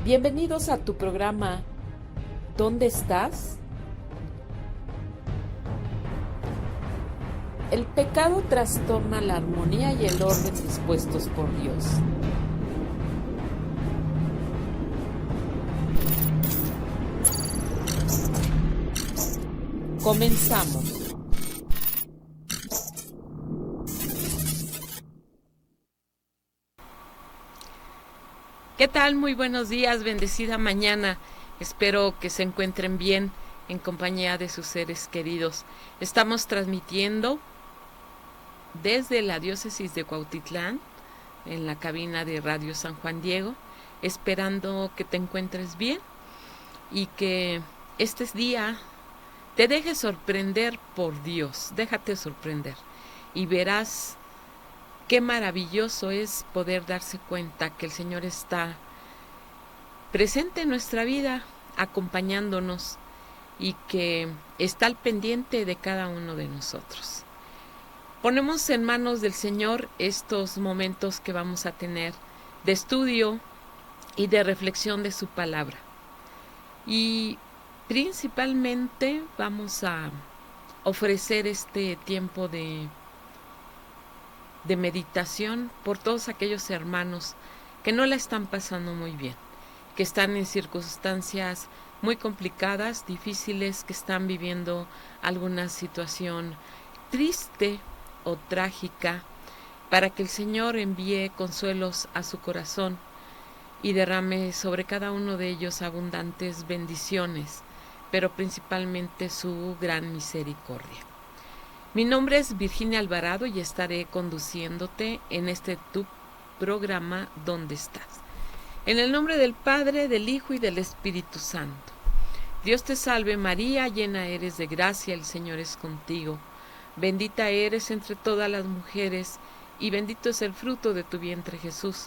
Bienvenidos a tu programa ¿Dónde estás? El pecado trastorna la armonía y el orden dispuestos por Dios. Comenzamos. ¿Qué tal? Muy buenos días, bendecida mañana. Espero que se encuentren bien en compañía de sus seres queridos. Estamos transmitiendo desde la diócesis de Cuautitlán, en la cabina de Radio San Juan Diego, esperando que te encuentres bien y que este día te dejes sorprender por Dios. Déjate sorprender y verás qué maravilloso es poder darse cuenta que el Señor está presente en nuestra vida, acompañándonos y que está al pendiente de cada uno de nosotros. Ponemos en manos del Señor estos momentos que vamos a tener de estudio y de reflexión de su palabra. Y principalmente vamos a ofrecer este tiempo de meditación por todos aquellos hermanos que no la están pasando muy bien, que están en circunstancias muy complicadas, difíciles, que están viviendo alguna situación triste o trágica, para que el Señor envíe consuelos a su corazón y derrame sobre cada uno de ellos abundantes bendiciones, pero principalmente su gran misericordia. Mi nombre es Virginia Alvarado y estaré conduciéndote en este tu programa ¿Dónde estás? En el nombre del Padre, del Hijo y del Espíritu Santo. Dios te salve María, llena eres de gracia, el Señor es contigo. Bendita eres entre todas las mujeres y bendito es el fruto de tu vientre Jesús.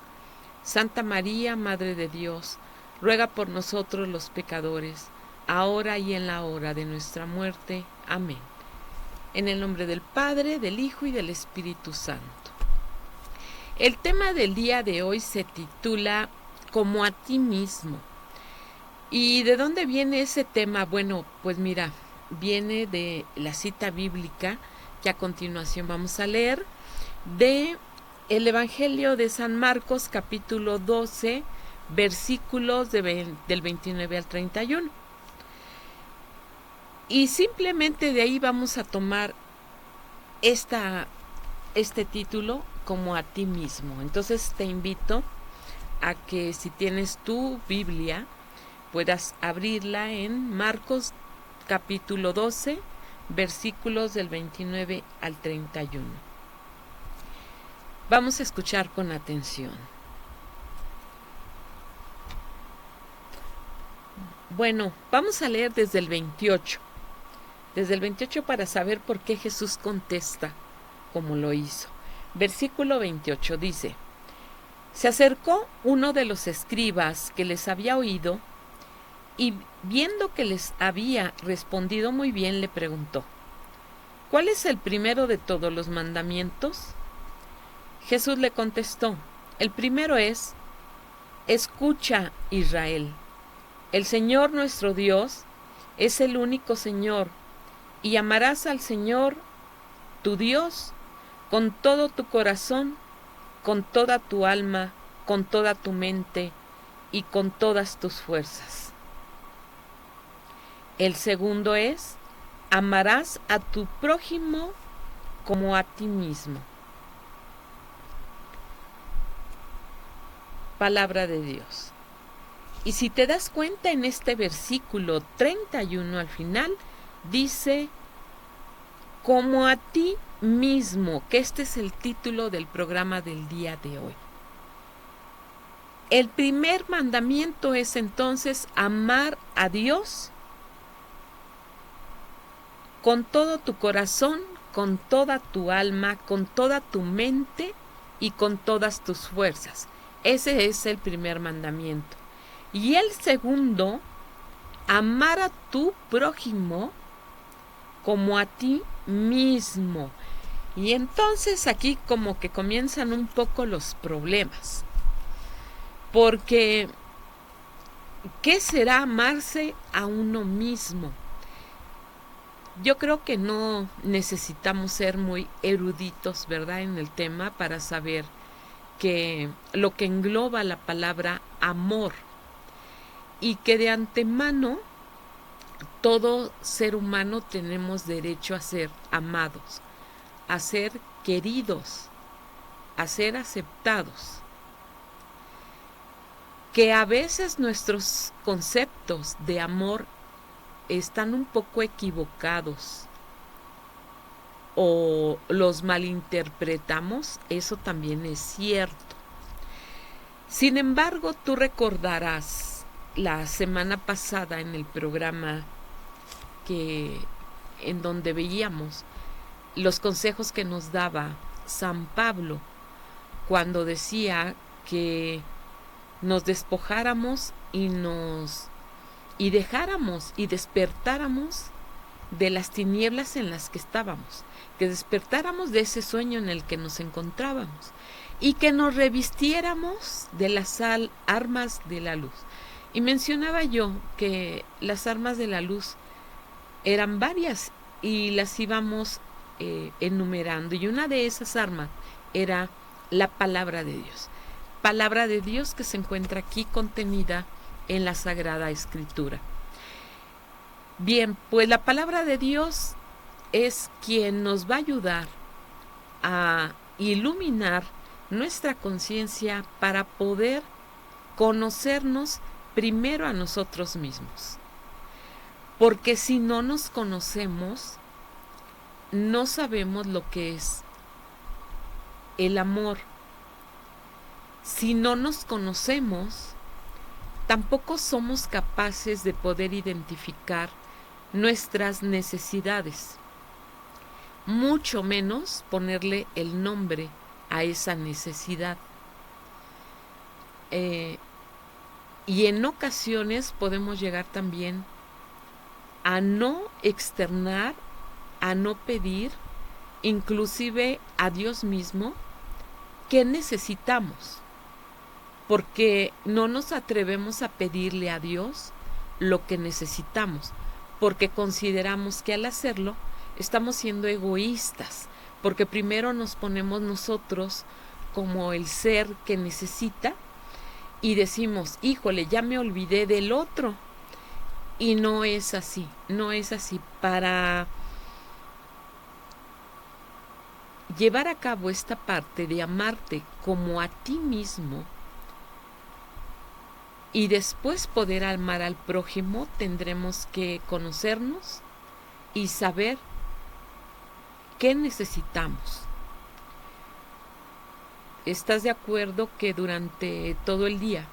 Santa María, Madre de Dios, ruega por nosotros los pecadores, ahora y en la hora de nuestra muerte. Amén. En el nombre del Padre, del Hijo y del Espíritu Santo. El tema del día de hoy se titula Como a ti mismo. ¿Y de dónde viene ese tema? Bueno, pues mira, viene de la cita bíblica que a continuación vamos a leer, de el Evangelio de San Marcos, capítulo 12, versículos del 29 al 31. Y simplemente de ahí vamos a tomar este título, Como a ti mismo. Entonces te invito a que si tienes tu Biblia, puedas abrirla en Marcos capítulo 12, versículos del 29 al 31. Vamos a escuchar con atención. Bueno, vamos a leer desde el 28. Desde el 28 para saber por qué Jesús contesta como lo hizo. Versículo 28 dice: Se acercó uno de los escribas que les había oído y viendo que les había respondido muy bien, le preguntó: ¿Cuál es el primero de todos los mandamientos? Jesús le contestó: El primero es: Escucha, Israel, el Señor nuestro Dios es el único Señor, y amarás al Señor, tu Dios, con todo tu corazón, con toda tu alma, con toda tu mente y con todas tus fuerzas. El segundo es: amarás a tu prójimo como a ti mismo. Palabra de Dios. Y si te das cuenta, en este versículo 31 al final dice: como a ti mismo, que este es el título del programa del día de hoy. El primer mandamiento es entonces amar a Dios con todo tu corazón, con toda tu alma, con toda tu mente y con todas tus fuerzas. Ese es el primer mandamiento. Y el segundo, amar a tu prójimo como a ti mismo. Y entonces aquí como que comienzan un poco los problemas, porque ¿qué será amarse a uno mismo? Yo creo que no necesitamos ser muy eruditos, ¿verdad?, en el tema para saber que lo que engloba la palabra amor y que de antemano todo ser humano tenemos derecho a ser amados, a ser queridos, a ser aceptados. Que a veces nuestros conceptos de amor están un poco equivocados o los malinterpretamos, eso también es cierto. Sin embargo, tú recordarás la semana pasada en el programa en donde veíamos los consejos que nos daba San Pablo cuando decía que nos despojáramos y dejáramos y despertáramos de las tinieblas en las que estábamos, que despertáramos de ese sueño en el que nos encontrábamos y que nos revistiéramos de las armas de la luz. Y mencionaba yo que las armas de la luz eran varias y las íbamos enumerando, y una de esas armas era la palabra de Dios. Palabra de Dios que se encuentra aquí contenida en la Sagrada Escritura. Bien, pues la palabra de Dios es quien nos va a ayudar a iluminar nuestra conciencia para poder conocernos primero a nosotros mismos. Porque si no nos conocemos, no sabemos lo que es el amor. Si no nos conocemos, tampoco somos capaces de poder identificar nuestras necesidades, mucho menos ponerle el nombre a esa necesidad. Y en ocasiones podemos llegar también a no externar, a no pedir, inclusive a Dios mismo, qué necesitamos, porque no nos atrevemos a pedirle a Dios lo que necesitamos, porque consideramos que al hacerlo estamos siendo egoístas, porque primero nos ponemos nosotros como el ser que necesita y decimos, híjole, ya me olvidé del otro. Y no es así, no es así. Para llevar a cabo esta parte de amarte como a ti mismo y después poder amar al prójimo, tendremos que conocernos y saber qué necesitamos. ¿Estás de acuerdo que durante todo el día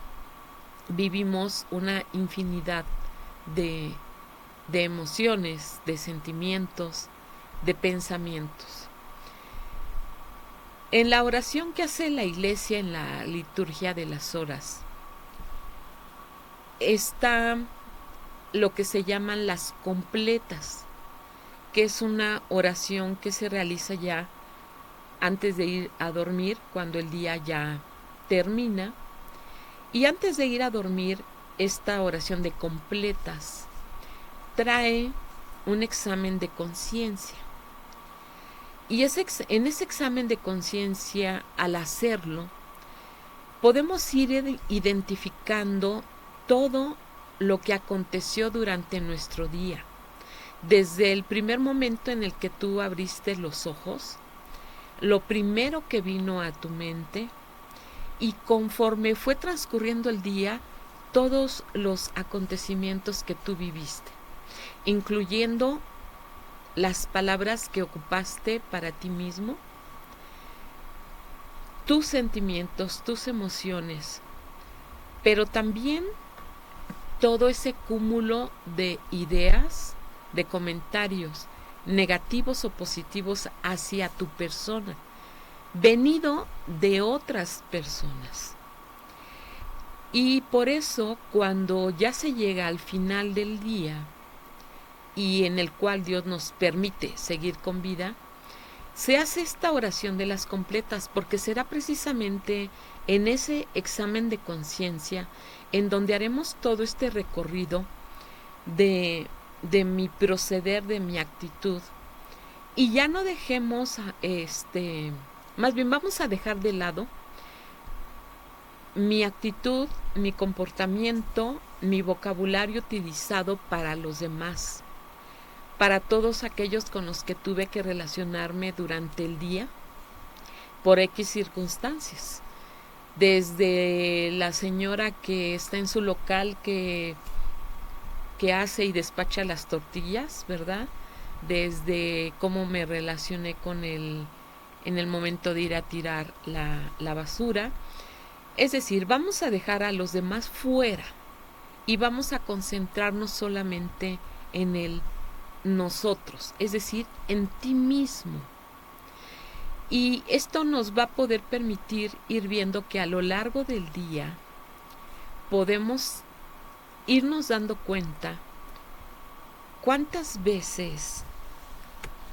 vivimos una infinidad de emociones, de sentimientos, de pensamientos? En la oración que hace la Iglesia en la liturgia de las horas está lo que se llaman las completas, que es una oración que se realiza ya antes de ir a dormir, cuando el día ya termina. Y antes de ir a dormir, esta oración de completas trae un examen de conciencia. Y en ese examen de conciencia, al hacerlo, podemos ir identificando todo lo que aconteció durante nuestro día. Desde el primer momento en el que tú abriste los ojos, lo primero que vino a tu mente, y conforme fue transcurriendo el día, todos los acontecimientos que tú viviste, incluyendo las palabras que ocupaste para ti mismo, tus sentimientos, tus emociones, pero también todo ese cúmulo de ideas, de comentarios negativos o positivos hacia tu persona, venido de otras personas. Y por eso, cuando ya se llega al final del día y en el cual Dios nos permite seguir con vida, se hace esta oración de las completas, porque será precisamente en ese examen de conciencia, en donde haremos todo este recorrido de mi proceder, de mi actitud, y ya no dejemos, más bien vamos a dejar de lado mi actitud, mi comportamiento, mi vocabulario utilizado para los demás, para todos aquellos con los que tuve que relacionarme durante el día por X circunstancias. Desde la señora que está en su local que hace y despacha las tortillas, ¿verdad? Desde cómo me relacioné con él en el momento de ir a tirar la basura. Es decir, vamos a dejar a los demás fuera y vamos a concentrarnos solamente en el nosotros, es decir, en ti mismo. Y esto nos va a poder permitir ir viendo que a lo largo del día podemos irnos dando cuenta cuántas veces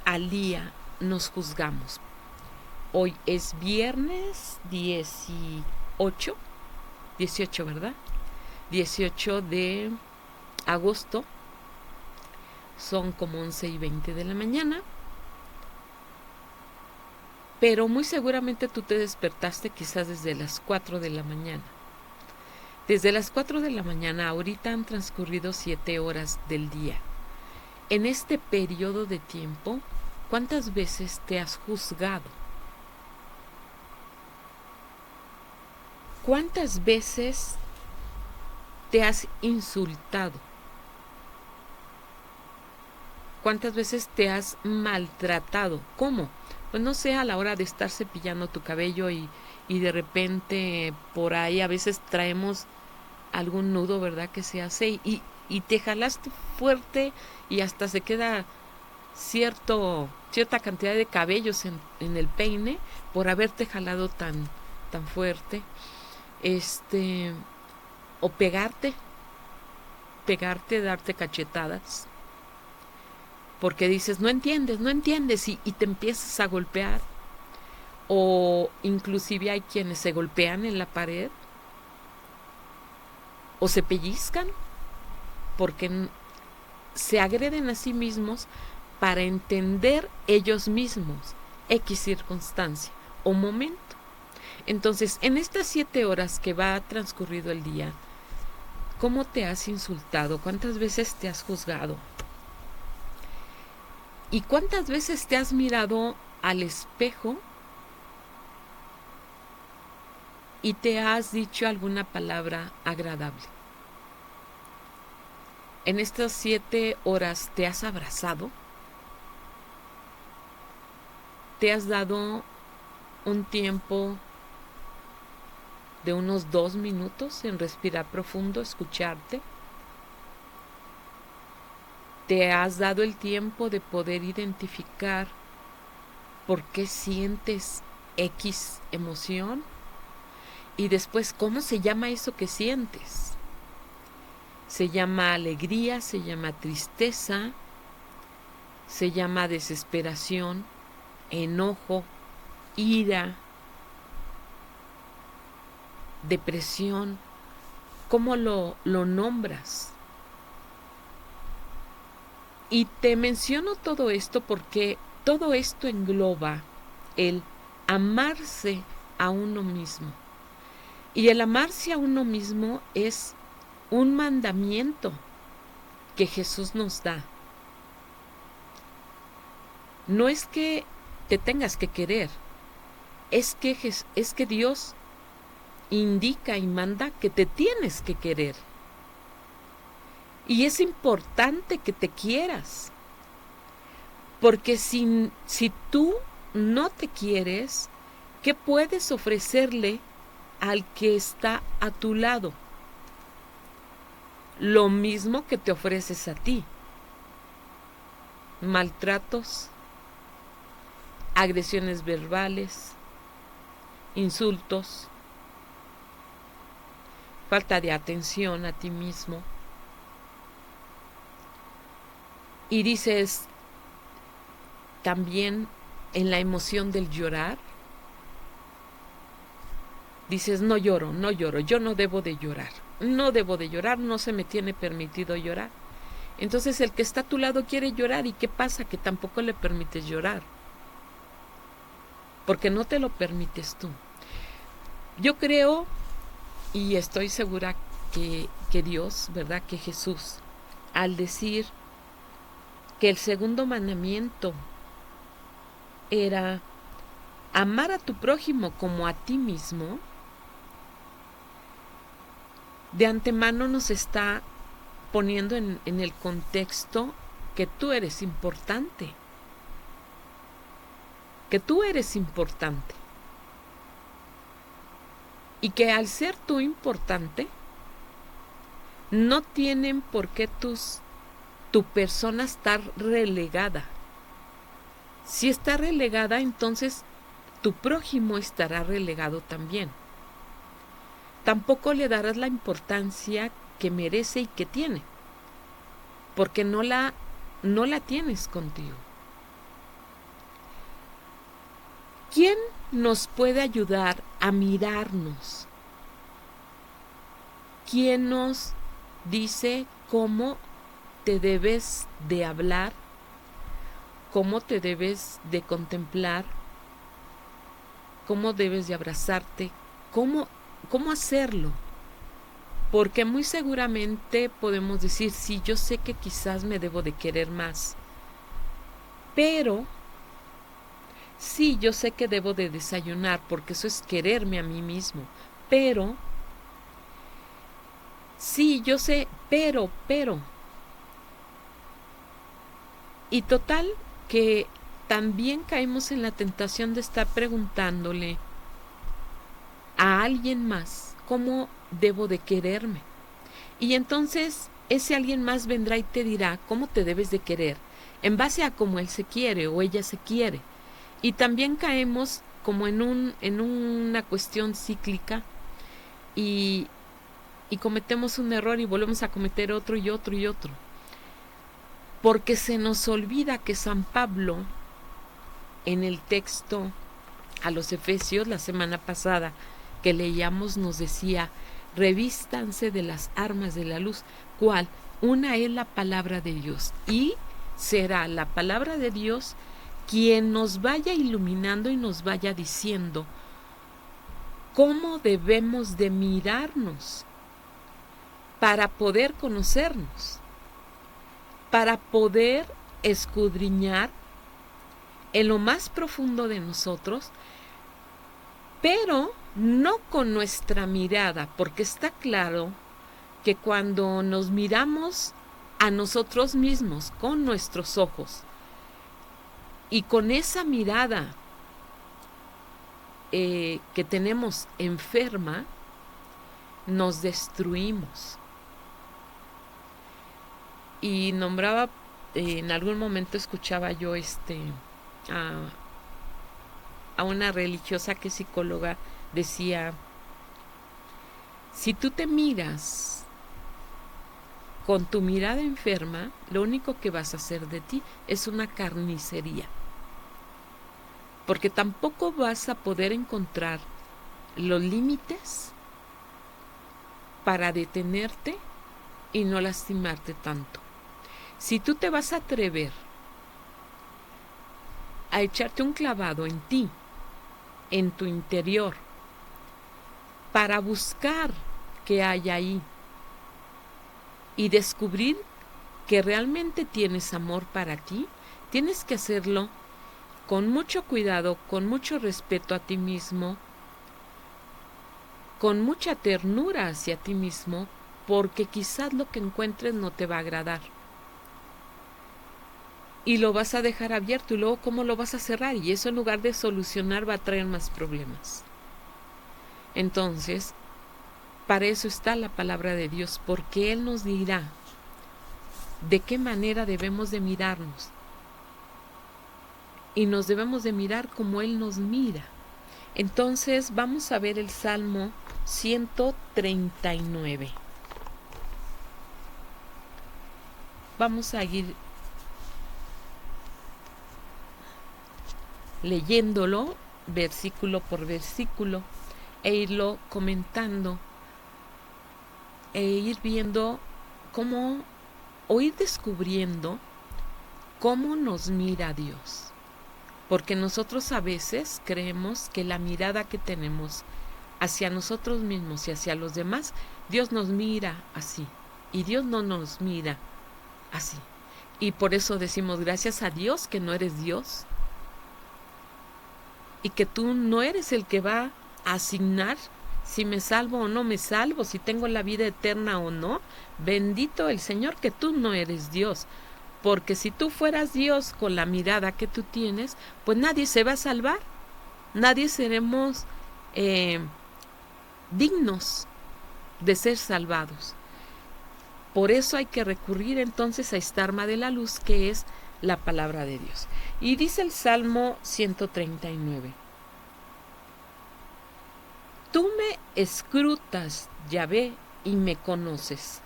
al día nos juzgamos. Hoy es viernes 18, ¿verdad? 18 de agosto, son como 11:20 de la mañana, pero muy seguramente tú te despertaste quizás desde las 4 de la mañana. Desde las 4 de la mañana ahorita han transcurrido 7 horas del día. En este periodo de tiempo, ¿cuántas veces te has juzgado? ¿Cuántas veces te has insultado? ¿Cuántas veces te has maltratado? ¿Cómo? Pues no sé, a la hora de estar cepillando tu cabello y de repente por ahí a veces traemos algún nudo, ¿verdad? Que se hace y te jalaste fuerte y hasta se queda cierta cantidad de cabellos en el peine por haberte jalado tan fuerte. O pegarte, darte cachetadas, porque dices, no entiendes, y te empiezas a golpear. O inclusive hay quienes se golpean en la pared, o se pellizcan, porque se agreden a sí mismos para entender ellos mismos X circunstancia o momento. Entonces, en estas 7 horas que va transcurrido el día, ¿cómo te has insultado? ¿Cuántas veces te has juzgado? ¿Y cuántas veces te has mirado al espejo y te has dicho alguna palabra agradable? En estas 7 horas te has abrazado, te has dado un tiempo de unos 2 minutos en respirar profundo, escucharte. Te has dado el tiempo de poder identificar por qué sientes X emoción y después cómo se llama eso que sientes. Se llama alegría, se llama tristeza, se llama desesperación, enojo, ira, depresión. ¿Cómo lo nombras? Y te menciono todo esto porque todo esto engloba el amarse a uno mismo. Y el amarse a uno mismo es un mandamiento que Jesús nos da. No es que te tengas que querer, es que Dios indica y manda que te tienes que querer. Y es importante que te quieras, porque si tú no te quieres, ¿qué puedes ofrecerle al que está a tu lado? Lo mismo que te ofreces a ti. Maltratos, agresiones verbales, insultos, falta de atención a ti mismo. Y dices, también en la emoción del llorar, dices, no lloro, no lloro, yo no debo de llorar, no debo de llorar, no se me tiene permitido llorar. Entonces el que está a tu lado quiere llorar, ¿y qué pasa? Que tampoco le permites llorar, porque no te lo permites tú. Yo creo y estoy segura que Dios, ¿verdad? Que Jesús, al decir que el segundo mandamiento era amar a tu prójimo como a ti mismo, de antemano nos está poniendo en el contexto que tú eres importante, que tú eres importante, y que al ser tú importante, no tienen por qué tu persona estar relegada. Si está relegada, entonces tu prójimo estará relegado también. Tampoco le darás la importancia que merece y que tiene, porque no la tienes contigo. ¿Quién nos puede ayudar a mirarnos? ¿Quién nos dice cómo te debes de hablar, cómo te debes de contemplar, cómo debes de abrazarte, cómo hacerlo? Porque muy seguramente podemos decir, sí, yo sé que quizás me debo de querer más, pero sí, yo sé que debo de desayunar, porque eso es quererme a mí mismo, pero sí, yo sé, pero. Y total que también caemos en la tentación de estar preguntándole a alguien más cómo debo de quererme. Y entonces ese alguien más vendrá y te dirá cómo te debes de querer, en base a cómo él se quiere o ella se quiere. Y también caemos como en una cuestión cíclica y cometemos un error y volvemos a cometer otro y otro y otro. Porque se nos olvida que San Pablo, en el texto a los Efesios la semana pasada que leíamos, nos decía, revístanse de las armas de la luz. ¿Cuál? Una es la palabra de Dios, y será la palabra de Dios quien nos vaya iluminando y nos vaya diciendo cómo debemos de mirarnos para poder conocernos, para poder escudriñar en lo más profundo de nosotros, pero no con nuestra mirada, porque está claro que cuando nos miramos a nosotros mismos con nuestros ojos y con esa mirada que tenemos enferma, nos destruimos. Y nombraba, en algún momento escuchaba yo a una religiosa que es psicóloga, decía, si tú te miras con tu mirada enferma, lo único que vas a hacer de ti es una carnicería, porque tampoco vas a poder encontrar los límites para detenerte y no lastimarte tanto. Si tú te vas a atrever a echarte un clavado en ti, en tu interior, para buscar qué hay ahí y descubrir que realmente tienes amor para ti, tienes que hacerlo con mucho cuidado, con mucho respeto a ti mismo, con mucha ternura hacia ti mismo, porque quizás lo que encuentres no te va a agradar. Y lo vas a dejar abierto, y luego ¿cómo lo vas a cerrar? Y eso, en lugar de solucionar, va a traer más problemas. Entonces, para eso está la palabra de Dios, porque Él nos dirá de qué manera debemos de mirarnos. Y nos debemos de mirar como Él nos mira. Entonces, vamos a ver el Salmo 139. Vamos a ir leyéndolo versículo por versículo. e irlo comentando e ir viendo cómo, o ir descubriendo cómo nos mira Dios. Porque nosotros a veces creemos que la mirada que tenemos hacia nosotros mismos y hacia los demás, Dios nos mira así. Y Dios no nos mira así. Y por eso decimos gracias a Dios que no eres Dios. Y que tú no eres el que va a asignar si me salvo o no me salvo, si tengo la vida eterna o no. Bendito el Señor que tú no eres Dios. Porque si tú fueras Dios con la mirada que tú tienes, pues nadie se va a salvar. Nadie seremos dignos de ser salvados. Por eso hay que recurrir entonces a esta arma de la luz, que es la palabra de Dios. Y dice el Salmo 139. Tú me escrutas, Yahvé, y me conoces.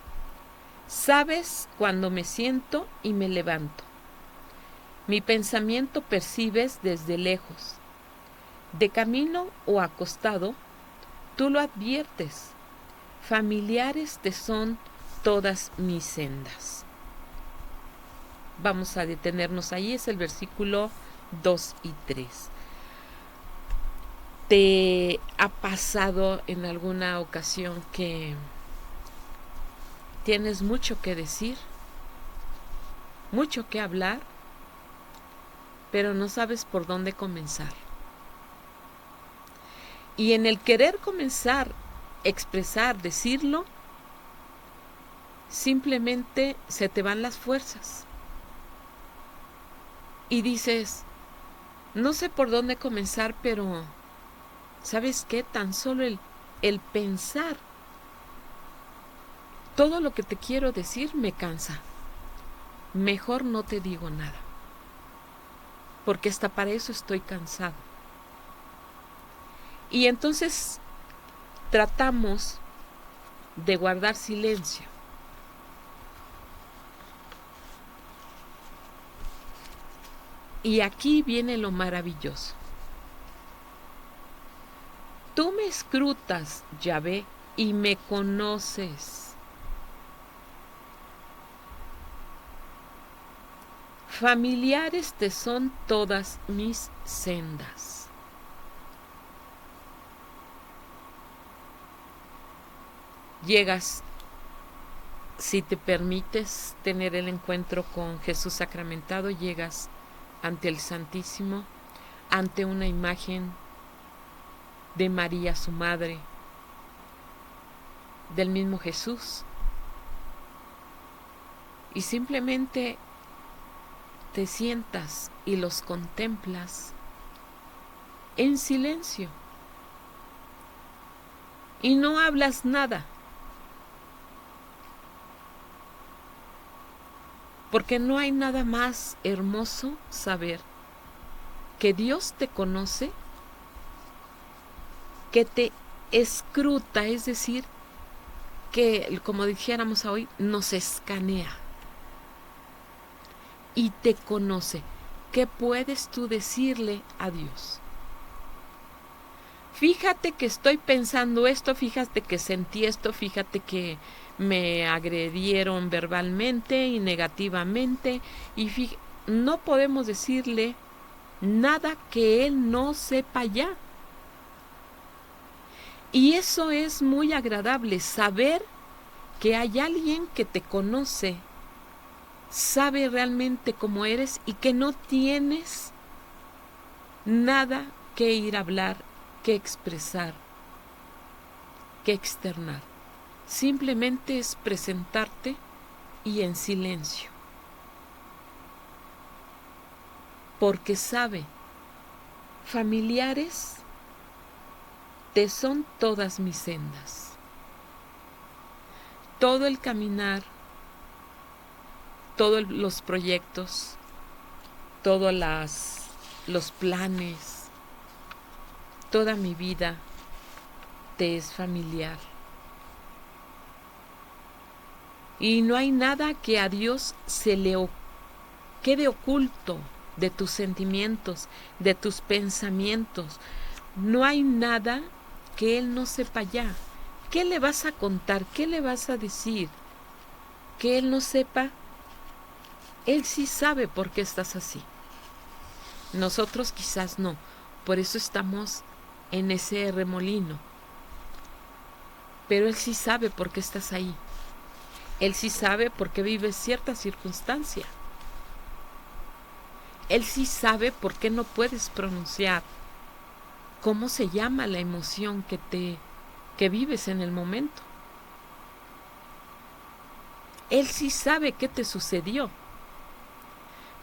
Sabes cuando me siento y me levanto. Mi pensamiento percibes desde lejos. De camino o acostado, tú lo adviertes. Familiares te son todas mis sendas. Vamos a detenernos ahí, es el versículo 2 y 3. ¿Te ha pasado en alguna ocasión que tienes mucho que decir, mucho que hablar, pero no sabes por dónde comenzar? Y en el querer comenzar, expresar, decirlo, simplemente se te van las fuerzas. Y dices, no sé por dónde comenzar, pero ¿sabes qué? Tan solo el pensar todo lo que te quiero decir me cansa. Mejor no te digo nada, porque hasta para eso estoy cansado. Y entonces tratamos de guardar silencio. Y aquí viene lo maravilloso. Tú me escrutas, Yahvé, y me conoces. Familiares te son todas mis sendas. Llegas, si te permites tener el encuentro con Jesús sacramentado, llegas ante el Santísimo, ante una imagen de María, su madre, del mismo Jesús, y simplemente te sientas y los contemplas en silencio y no hablas nada, porque no hay nada más hermoso saber que Dios te conoce, que te escruta, es decir, que, como dijéramos hoy, nos escanea y te conoce. ¿Qué puedes tú decirle a Dios? Fíjate que estoy pensando esto, fíjate que sentí esto, fíjate que me agredieron verbalmente y negativamente, y no podemos decirle nada que Él no sepa ya. Y eso es muy agradable, saber que hay alguien que te conoce, sabe realmente cómo eres y que no tienes nada que ir a hablar, que expresar, que externar. Simplemente es presentarte y en silencio. Porque sabe, familiares te son todas mis sendas. Todo el caminar, todos los proyectos, todos los planes, toda mi vida te es familiar. Y no hay nada que a Dios se le quede oculto de tus sentimientos, de tus pensamientos. No hay nada que Él no sepa ya. ¿Qué le vas a contar? ¿Qué le vas a decir? Que Él no sepa. Él sí sabe por qué estás así. Nosotros quizás no. Por eso estamos en ese remolino. Pero Él sí sabe por qué estás ahí. Él sí sabe por qué vives cierta circunstancia. Él sí sabe por qué no puedes pronunciar cómo se llama la emoción que vives en el momento. Él sí sabe qué te sucedió.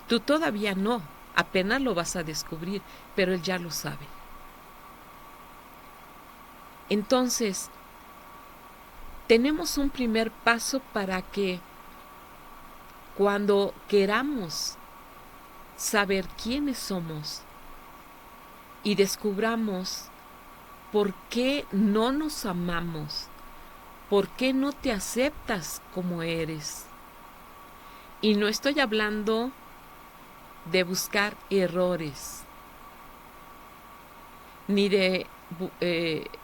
Tú todavía no, apenas lo vas a descubrir, pero Él ya lo sabe. Entonces, tenemos un primer paso para que cuando queramos saber quiénes somos y descubramos por qué no nos amamos, por qué no te aceptas como eres. Y no estoy hablando de buscar errores, ni de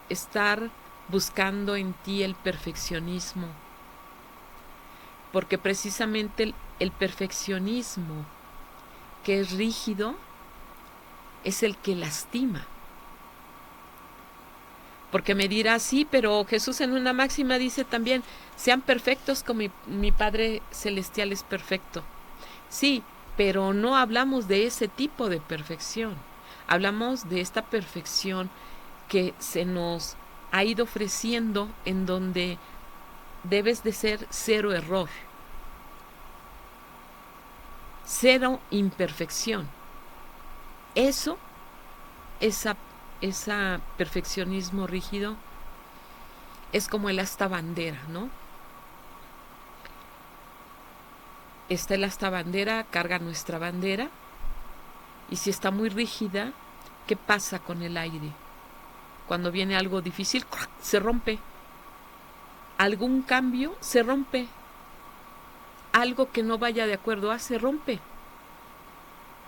estar buscando en ti el perfeccionismo, porque precisamente el perfeccionismo que es rígido es el que lastima. Porque me dirás, sí, pero Jesús en una máxima dice también, sean perfectos como mi Padre Celestial es perfecto. Sí, pero no hablamos de ese tipo de perfección. Hablamos de esta perfección que se nos ha ido ofreciendo, en donde debes de ser cero error, cero imperfección. Eso, esa perfeccionismo rígido, es como el asta bandera, ¿no? Está el asta bandera, carga nuestra bandera, y si está muy rígida, ¿qué pasa con el aire? Cuando viene algo difícil, se rompe. Algún cambio, se rompe. Algo que no vaya de acuerdo se rompe.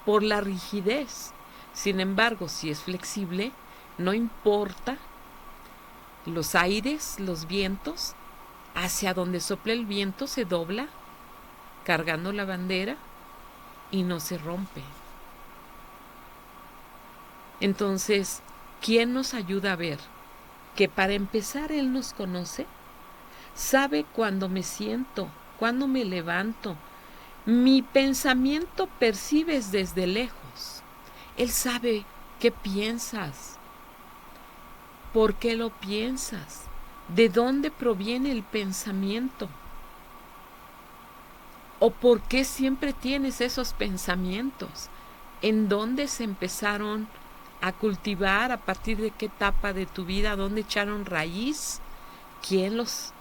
Por la rigidez. Sin embargo, si es flexible, no importa los aires, los vientos, hacia donde sople el viento se dobla, cargando la bandera, y no se rompe. Entonces, ¿quién nos ayuda a ver que para empezar Él nos conoce? Sabe cuándo me siento, cuándo me levanto. Mi pensamiento percibes desde lejos. Él sabe qué piensas, por qué lo piensas, de dónde proviene el pensamiento, o por qué siempre tienes esos pensamientos, en dónde se empezaron a cultivar, a partir de qué etapa de tu vida, dónde echaron raíz, quién los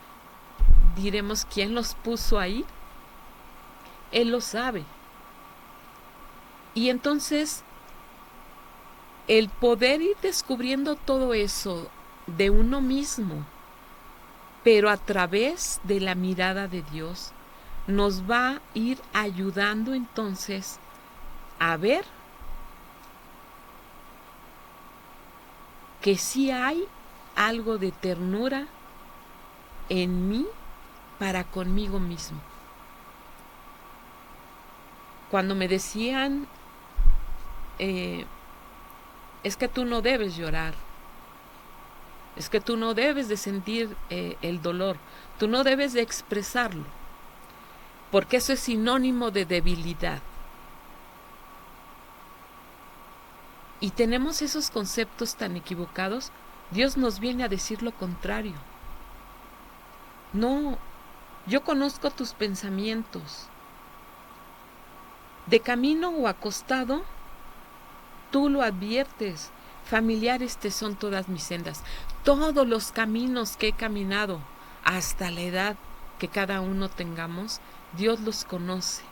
puso ahí. Él lo sabe. Y entonces, el poder ir descubriendo todo eso de uno mismo, pero a través de la mirada de Dios, nos va a ir ayudando entonces a ver que sí hay algo de ternura en mí para conmigo mismo. Cuando me decían, es que tú no debes llorar, es que tú no debes de sentir el dolor, tú no debes de expresarlo, porque eso es sinónimo de debilidad. Y tenemos esos conceptos tan equivocados. Dios nos viene a decir lo contrario. No, yo conozco tus pensamientos. De camino o acostado, tú lo adviertes. Familiares te son todas mis sendas. Todos los caminos que he caminado, hasta la edad que cada uno tengamos, Dios los conoce.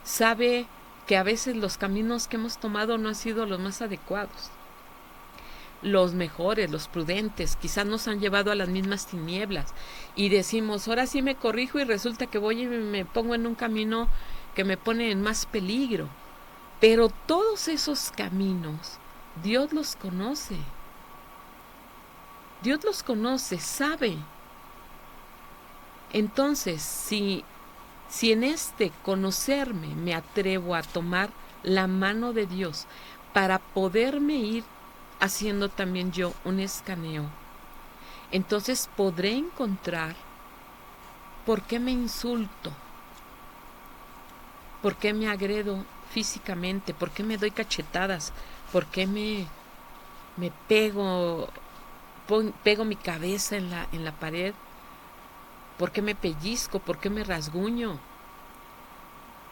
Sabe que a veces los caminos que hemos tomado no han sido los más adecuados, los mejores, los prudentes, quizás nos han llevado a las mismas tinieblas, y decimos, ahora sí me corrijo, y resulta que voy y me pongo en un camino que me pone en más peligro. Pero todos esos caminos, Dios los conoce. Dios los conoce, sabe. Entonces, si en este conocerme me atrevo a tomar la mano de Dios para poderme ir haciendo también yo un escaneo, entonces podré encontrar por qué me insulto, por qué me agredo físicamente, por qué me doy cachetadas, por qué me pego mi cabeza en la pared, por qué me pellizco, por qué me rasguño,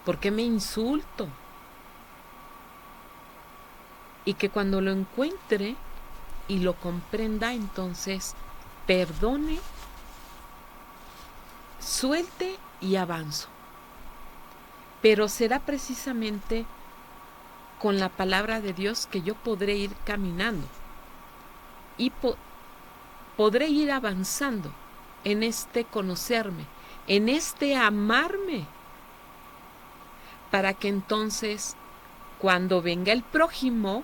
por qué me insulto. Y que cuando lo encuentre y lo comprenda, entonces perdone, suelte y avanzo. Pero será precisamente con la palabra de Dios que yo podré ir caminando y podré ir avanzando en este conocerme, en este amarme, para que entonces cuando venga el prójimo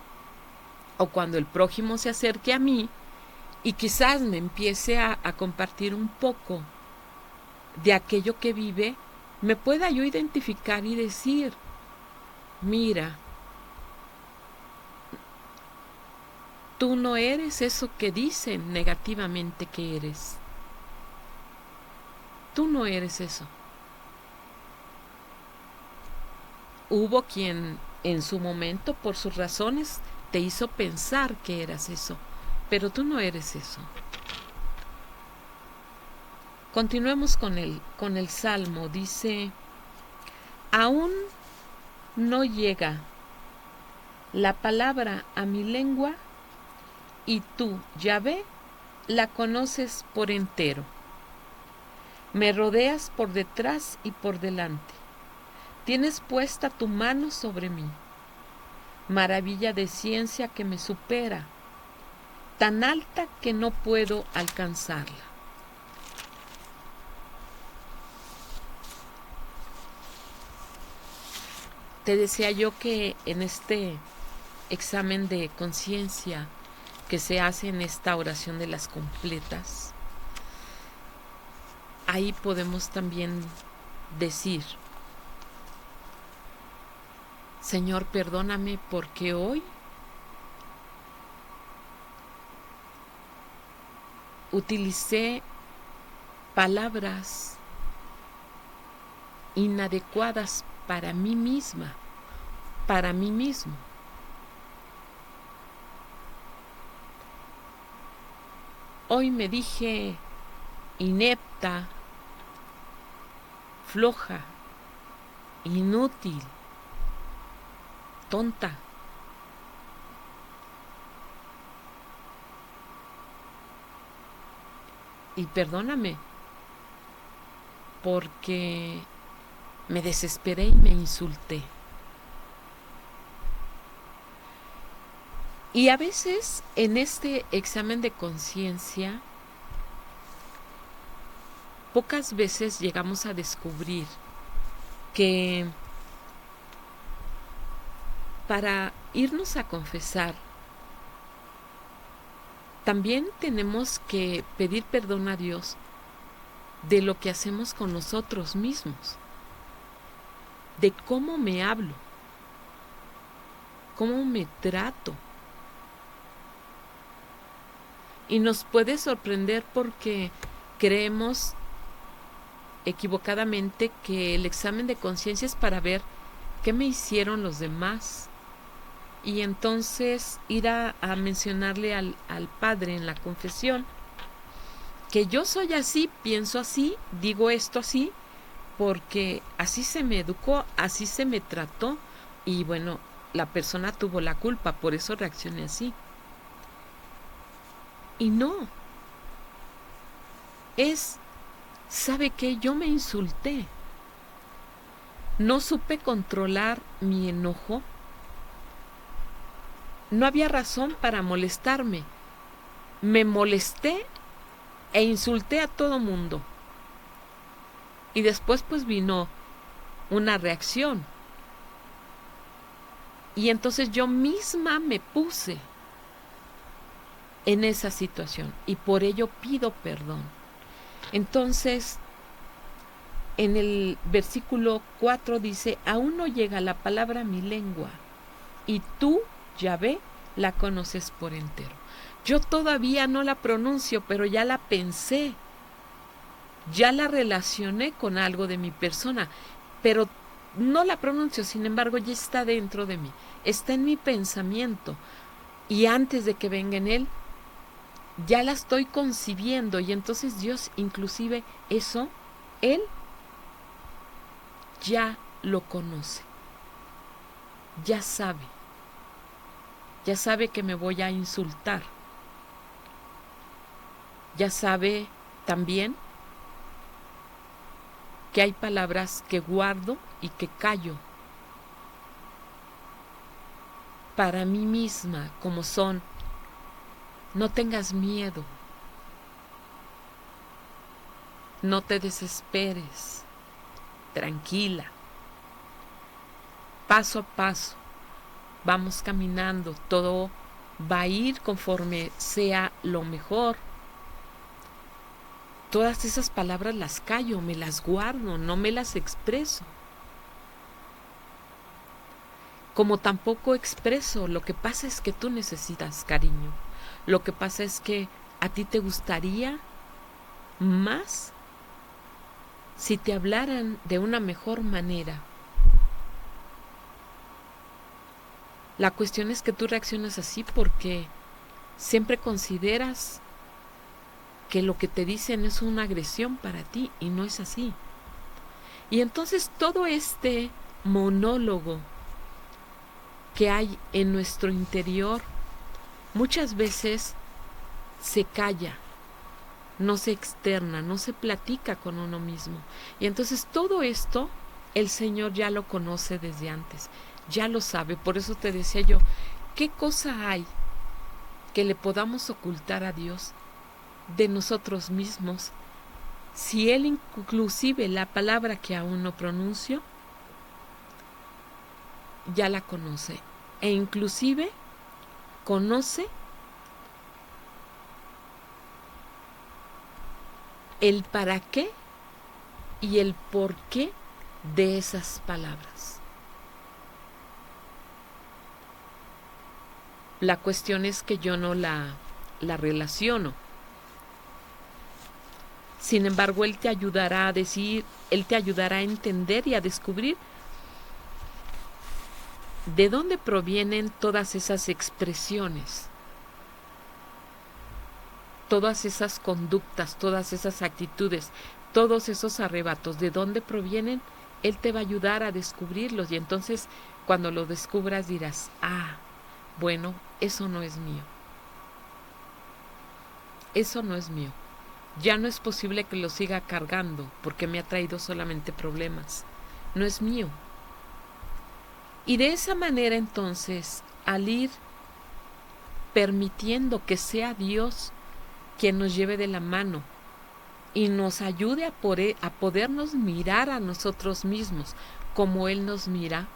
o cuando el prójimo se acerque a mí y quizás me empiece a compartir un poco de aquello que vive, me pueda yo identificar y decir, mira, tú no eres eso que dicen negativamente que eres. Tú no eres eso. Hubo quien en su momento, por sus razones, te hizo pensar que eras eso, pero tú no eres eso. Continuemos con el Salmo. Dice, aún no llega la palabra a mi lengua y tú, Yahvé, la conoces por entero. Me rodeas por detrás y por delante. Tienes puesta tu mano sobre mí. Maravilla de ciencia que me supera, tan alta que no puedo alcanzarla. Te decía yo que en este examen de conciencia que se hace en esta oración de las completas, ahí podemos también decir, Señor, perdóname porque hoy utilicé palabras inadecuadas para mí misma, para mí mismo. Hoy me dije inepta, floja, inútil, tonta. Y perdóname, porque me desesperé y me insulté. Y a veces en este examen de conciencia, pocas veces llegamos a descubrir que para irnos a confesar, también tenemos que pedir perdón a Dios de lo que hacemos con nosotros mismos, de cómo me hablo, cómo me trato. Y nos puede sorprender porque creemos equivocadamente que el examen de conciencia es para ver qué me hicieron los demás. Y entonces ir a mencionarle al Padre en la confesión que yo soy así, pienso así, digo esto así, porque así se me educó, así se me trató, y bueno, la persona tuvo la culpa, por eso reaccioné así. Y no, ¿sabe qué? Yo me insulté, no supe controlar mi enojo, no había razón para molestarme, me molesté e insulté a todo mundo. Y después pues vino una reacción. Y entonces yo misma me puse en esa situación y por ello pido perdón. Entonces, en el versículo 4 dice, aún no llega la palabra a mi lengua y tú, Yahvé, la conoces por entero. Yo todavía no la pronuncio, pero ya la pensé, ya la relacioné con algo de mi persona, pero no la pronuncio, sin embargo ya está dentro de mí, está en mi pensamiento y antes de que venga en él, ya la estoy concibiendo y entonces Dios inclusive eso, Él ya lo conoce, ya sabe que me voy a insultar, ya sabe también que hay palabras que guardo y que callo para mí misma, como son, no tengas miedo, no te desesperes, tranquila, paso a paso, vamos caminando, todo va a ir conforme sea lo mejor. Todas esas palabras las callo, me las guardo, no me las expreso. Como tampoco expreso, lo que pasa es que tú necesitas cariño. Lo que pasa es que a ti te gustaría más si te hablaran de una mejor manera. La cuestión es que tú reaccionas así porque siempre consideras que lo que te dicen es una agresión para ti y no es así. Y entonces todo este monólogo que hay en nuestro interior muchas veces se calla, no se externa, no se platica con uno mismo. Y entonces todo esto el Señor ya lo conoce desde antes, ya lo sabe. Por eso te decía yo, ¿qué cosa hay que le podamos ocultar a Dios de nosotros mismos? Si Él inclusive la palabra que aún no pronuncio, ya la conoce. E inclusive conoce el para qué y el por qué de esas palabras. La cuestión es que yo no la relaciono. Sin embargo, Él te ayudará a decir, Él te ayudará a entender y a descubrir de dónde provienen todas esas expresiones, todas esas conductas, todas esas actitudes, todos esos arrebatos, de dónde provienen. Él te va a ayudar a descubrirlos y entonces cuando lo descubras dirás, bueno, eso no es mío. Eso no es mío. Ya no es posible que lo siga cargando porque me ha traído solamente problemas. No es mío. Y de esa manera entonces, al ir permitiendo que sea Dios quien nos lleve de la mano y nos ayude a podernos mirar a nosotros mismos como Él nos mira,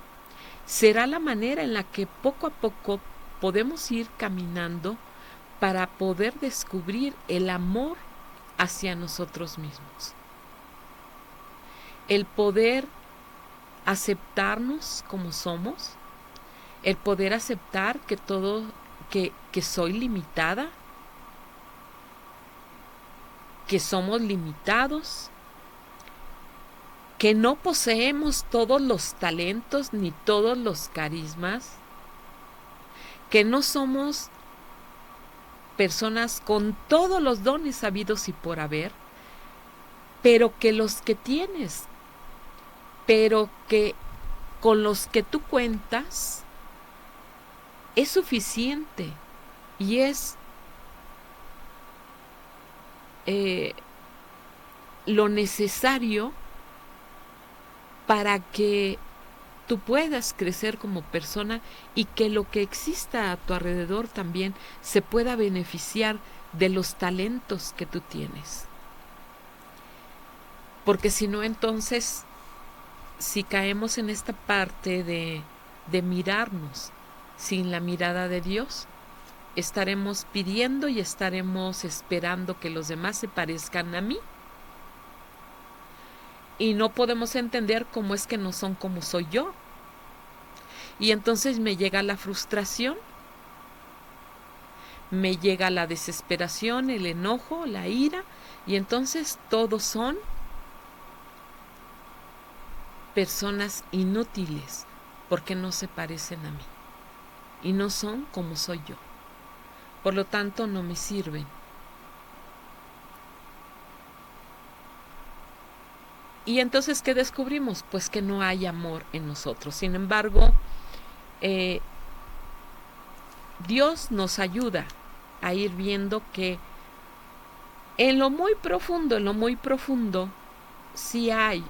será la manera en la que poco a poco podemos ir caminando para poder descubrir el amor hacia nosotros mismos. El poder aceptarnos como somos, el poder aceptar que soy limitada, que somos limitados, que no poseemos todos los talentos ni todos los carismas, que no somos personas con todos los dones habidos y por haber, pero que los que tienes, pero que con los que tú cuentas es suficiente y es lo necesario para que tú puedas crecer como persona y que lo que exista a tu alrededor también se pueda beneficiar de los talentos que tú tienes. Porque si no, entonces, si caemos en esta parte de mirarnos sin la mirada de Dios, estaremos pidiendo y estaremos esperando que los demás se parezcan a mí. Y no podemos entender cómo es que no son como soy yo. Y entonces me llega la frustración, me llega la desesperación, el enojo, la ira, y entonces todos son personas inútiles porque no se parecen a mí y no son como soy yo. Por lo tanto, no me sirven. Y entonces, ¿qué descubrimos? Pues que no hay amor en nosotros. Sin embargo, Dios nos ayuda a ir viendo que en lo muy profundo, sí hay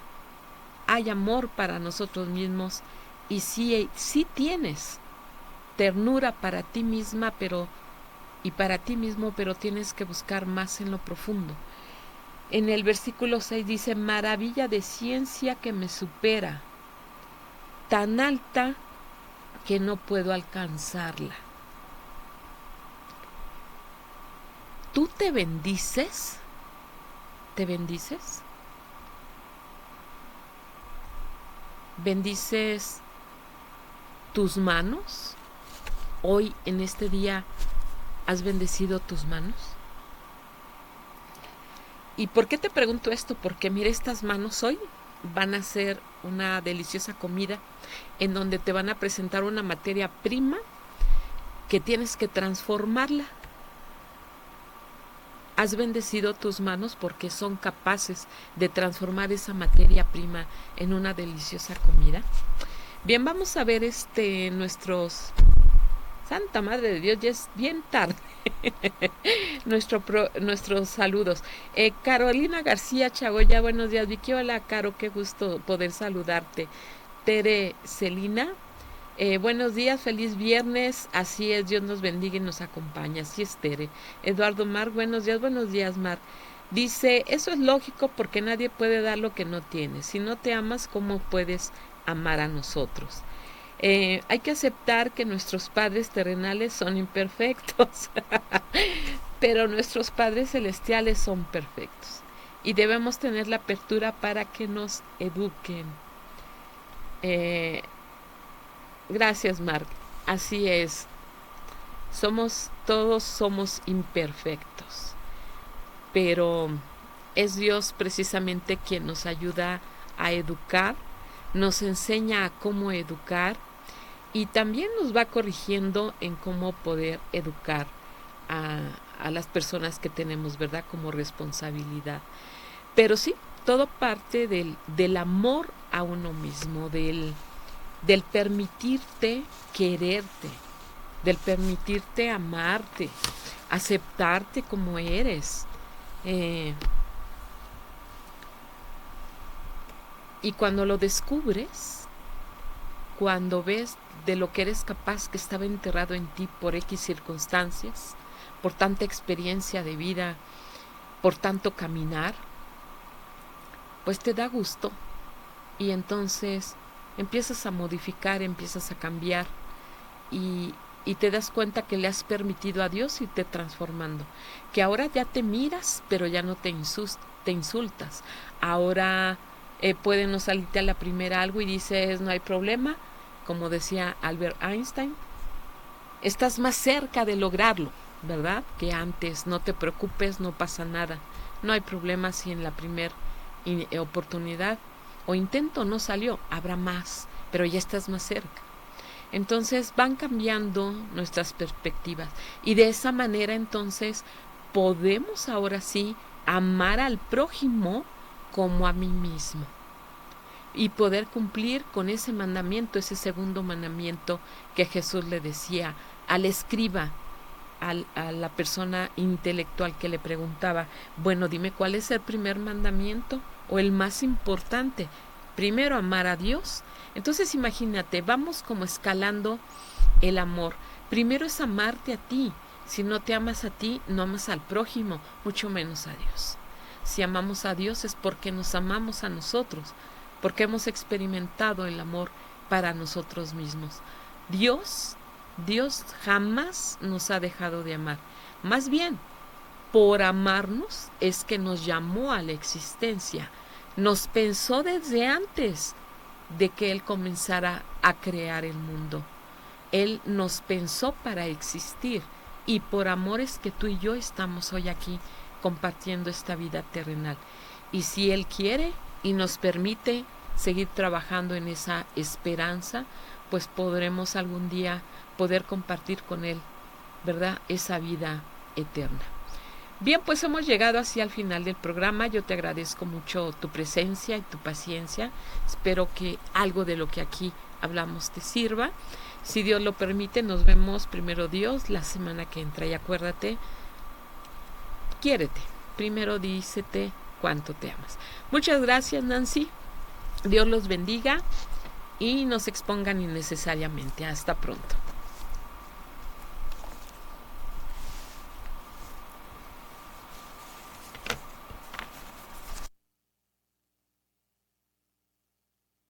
amor para nosotros mismos y sí tienes ternura para ti misma, y para ti mismo, pero tienes que buscar más en lo profundo. En el versículo 6 dice: maravilla de ciencia que me supera, tan alta que no puedo alcanzarla. ¿Tú te bendices? ¿Te bendices? ¿Bendices tus manos? Hoy, en este día, ¿has bendecido tus manos? ¿Y por qué te pregunto esto? Porque mira, estas manos hoy van a ser una deliciosa comida en donde te van a presentar una materia prima que tienes que transformarla. ¿Has bendecido tus manos porque son capaces de transformar esa materia prima en una deliciosa comida? Bien, vamos a ver nuestros... Santa Madre de Dios, ya es bien tarde. Nuestros saludos. Carolina García Chagoya, buenos días. Vicky, hola, Caro, qué gusto poder saludarte. Tere Celina, buenos días, feliz viernes. Así es, Dios nos bendiga y nos acompaña. Así es, Tere. Eduardo Mar, buenos días, Mar. Dice: eso es lógico porque nadie puede dar lo que no tiene. Si no te amas, ¿cómo puedes amar a nosotros? Hay que aceptar que nuestros padres terrenales son imperfectos, pero nuestros padres celestiales son perfectos y debemos tener la apertura para que nos eduquen. Gracias, Mark. Así es. Todos somos imperfectos, pero es Dios precisamente quien nos ayuda a educar, nos enseña a cómo educar y también nos va corrigiendo en cómo poder educar a las personas que tenemos, ¿verdad?, como responsabilidad. Pero sí, todo parte del amor a uno mismo, del permitirte quererte, del permitirte amarte, aceptarte como eres. Y cuando lo descubres, cuando ves de lo que eres capaz, que estaba enterrado en ti por X circunstancias, por tanta experiencia de vida, por tanto caminar, pues te da gusto. Y entonces empiezas a modificar, empiezas a cambiar y te das cuenta que le has permitido a Dios irte transformando. Que ahora ya te miras, pero ya no te insultas. Ahora puede no salirte a la primera algo y dices: no hay problema. Como decía Albert Einstein, estás más cerca de lograrlo, ¿verdad?, que antes. No te preocupes, no pasa nada. No hay problema si en la primera oportunidad o intento no salió, habrá más, pero ya estás más cerca. Entonces van cambiando nuestras perspectivas y de esa manera entonces podemos ahora sí amar al prójimo como a mí mismo y poder cumplir con ese mandamiento, ese segundo mandamiento que Jesús le decía al escriba, a la persona intelectual que le preguntaba: bueno, dime, ¿cuál es el primer mandamiento o el más importante? Primero, amar a Dios. Entonces imagínate, vamos como escalando el amor. Primero es amarte a ti. Si no te amas a ti, no amas al prójimo, mucho menos a Dios. Si amamos a Dios es porque nos amamos a nosotros, porque hemos experimentado el amor para nosotros mismos. Dios Dios jamás nos ha dejado de amar. Más bien, por amarnos es que nos llamó a la existencia. Nos pensó desde antes de que Él comenzara a crear el mundo. Él nos pensó para existir y por amor es que tú y yo estamos hoy aquí compartiendo esta vida terrenal. Y si Él quiere y nos permite seguir trabajando en esa esperanza, pues podremos algún día poder compartir con Él, ¿verdad?, esa vida eterna. Bien, pues hemos llegado así al final del programa. Yo te agradezco mucho tu presencia y tu paciencia. Espero que algo de lo que aquí hablamos te sirva. Si Dios lo permite, nos vemos, primero Dios, la semana que entra. Y acuérdate, quiérete. Primero dícete cuánto te amas. Muchas gracias, Nancy. Dios los bendiga y no se expongan innecesariamente. Hasta pronto.